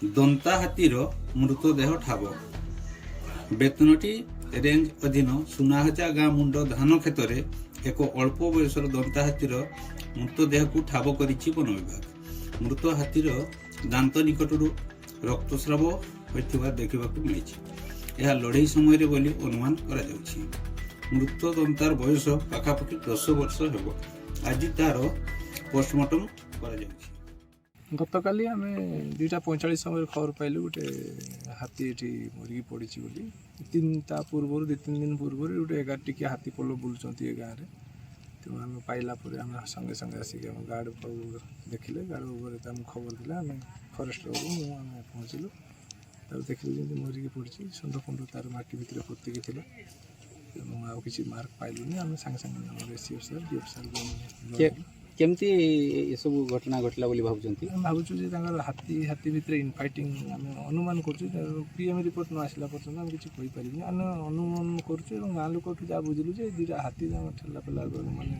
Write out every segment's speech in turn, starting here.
ଦନ୍ତା ହାତୀର ମୃତଦେହ ଠାବ। ବେତନଟୀ ରେଞ୍ଜ ଅଧୀନ ସୁନାହଜା ଗାଁ ମୁଣ୍ଡ ଧାନ କ୍ଷେତରେ ଏକ ଅଳ୍ପ ବୟସର ଦନ୍ତା ହାତୀର ମୃତଦେହକୁ ଠାବ କରିଛି ବନ ବିଭାଗ। ମୃତ ହାତୀର ଦାନ୍ତ ନିକଟରୁ ରକ୍ତସ୍ରାବ ହୋଇଥିବା ଦେଖିବାକୁ ମିଳିଛି। ଏହା ଲଢ଼େଇ ସମୟରେ ବୋଲି ଅନୁମାନ କରାଯାଉଛି। ମୃତ ଦନ୍ତାର ବୟସ ପାଖାପାଖି 10 ବର୍ଷ ହେବ। ଆଜି ତାର ପୋଷ୍ଟମର୍ଟମ କରାଯାଉଛି। ଗତକାଲି ଆମେ 2:45 ସମୟରେ ଖବର ପାଇଲୁ ଗୋଟେ ହାତୀ ଏଠି ମରିକି ପଡ଼ିଛି ବୋଲି। ତା ପୂର୍ବରୁ 2-3 ଦିନ ପୂର୍ବରୁ ଗୋଟେ 11 ଟିକିଆ ହାତୀ ପଲ ବୁଲୁଛନ୍ତି ଏ ଗାଁରେ। ତେଣୁ ଆମେ ପାଇଲା ପରେ ଆମେ ସଙ୍ଗେ ସଙ୍ଗେ ଆସିକି ଆମ ଗାର୍ଡ଼ ପାଖକୁ ଦେଖିଲେ। ଗାର୍ଡ଼ ଉପରେ ଆମକୁ ଖବର ଥିଲା। ଆମେ ଫରେଷ୍ଟ ଆମେ ପହଞ୍ଚିଲୁ। ତାକୁ ଦେଖିଲୁ ଯେମିତି ମରିକି ପଡ଼ିଛି। ଷଣ୍ଢ ଫଣ୍ଡ ତାର ମାଟି ଭିତରେ ପୋତିକି ଥିଲା ଏବଂ ଆଉ କିଛି ମାର୍କ ପାଇଲୁନି। ଆମେ ସାଙ୍ଗେ ସାଙ୍ଗେ ଆମର ଏସିଏଫ୍ ସାର୍ ଡିଏଫ୍ ସାର୍ କେମିତି ଏସବୁ ଘଟଣା ଘଟିଲା ବୋଲି ଭାବୁଛନ୍ତି? ଆମେ ଭାବୁଛୁ ଯେ ତାଙ୍କର ହାତୀ ଭିତରେ ଇନଫାଇଟିଂ ଆମେ ଅନୁମାନ କରୁଛୁ। ପିଏମ୍ ରିପୋର୍ଟ ନ ଆସିଲା ପର୍ଯ୍ୟନ୍ତ ଆମେ କିଛି କହିପାରିବୁନି। ଆମେ ଅନୁମାନ କରୁଛୁ ଏବଂ ଗାଁ ଲୋକଠୁ ଯାହା ବୁଝିଲୁ ଯେ ଦୁଇଟା ହାତୀ ଠେଲା ପେଲା ମାନେ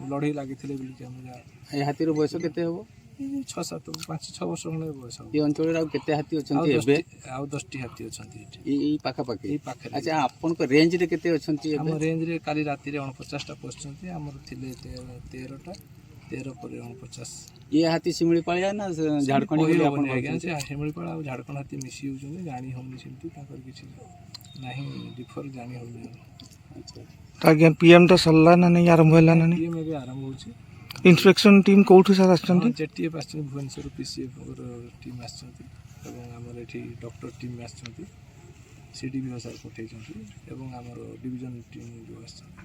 ଲଢ଼େଇ ଲାଗିଥିଲେ ବୋଲିକି ଆମେ ଯାହା। ଏ ହାତୀର ବୟସ କେତେ ହେବ? 5-6 ବର୍ଷ ଖଣ୍ଡେ ବୟସ ହେବ। ଏ ଅଞ୍ଚଳରେ ଆଉ କେତେ ହାତୀ ଅଛନ୍ତି ଏବେ? ଆଉ 10ଟି ହାତୀ ଅଛନ୍ତି ଏଠି ଏଇ ପାଖାପାଖି? ଏଇ ପାଖରେ। ଆଚ୍ଛା, ଆପଣଙ୍କ ରେଞ୍ଜରେ କେତେ ଅଛନ୍ତି? ଆମ ରେଞ୍ଜରେ କାଲି ରାତିରେ 49ଟା ପଶିଛନ୍ତି। ଆମର ଥିଲେ 13ଟା। 13 ପରେ 49। ଇଏ ହାତୀ ଶିମିଳିପାଳିଆ ନା ଝାଡ଼ଖଣ୍ଡ? ଆଜ୍ଞା, ସେ ଶିମିଳିପାଳ ଆଉ ଝାଡ଼ଖଣ୍ଡ ହାତୀ ମିଶି ଯାଉଛନ୍ତି। ଜାଣି ହେଉନି ସେମିତି ତାଙ୍କର କିଛି ନାହିଁ ଡିଫର ଜାଣି ହେଉନି। ଆଜ୍ଞା, ପିଏମ୍ଟା ସରିଲା ନା ନାହିଁ, ଆରମ୍ଭ ହେଲା ନା ନାହିଁ? ପିଏମ୍ ଏବେ ଆରମ୍ଭ ହେଉଛି। ଇନ୍ସପେକ୍ସନ୍ ଟିମ୍ କେଉଁଠୁ ସାର୍ ଆସିଛନ୍ତି? ଜେଟିଏଫ୍ ଆସିଛନ୍ତି, ଭୁବନେଶ୍ୱର PCFର ଟିମ୍ ଆସିଛନ୍ତି ଏବଂ ଆମର ଏଠି ଡକ୍ଟର ଟିମ୍ ଆସିଛନ୍ତି। CDBO ସାର୍ ପଠାଇଛନ୍ତି ଏବଂ ଆମର ଡିଭିଜନ ଟିମ୍ ଯେଉଁ ଆସିଛନ୍ତି।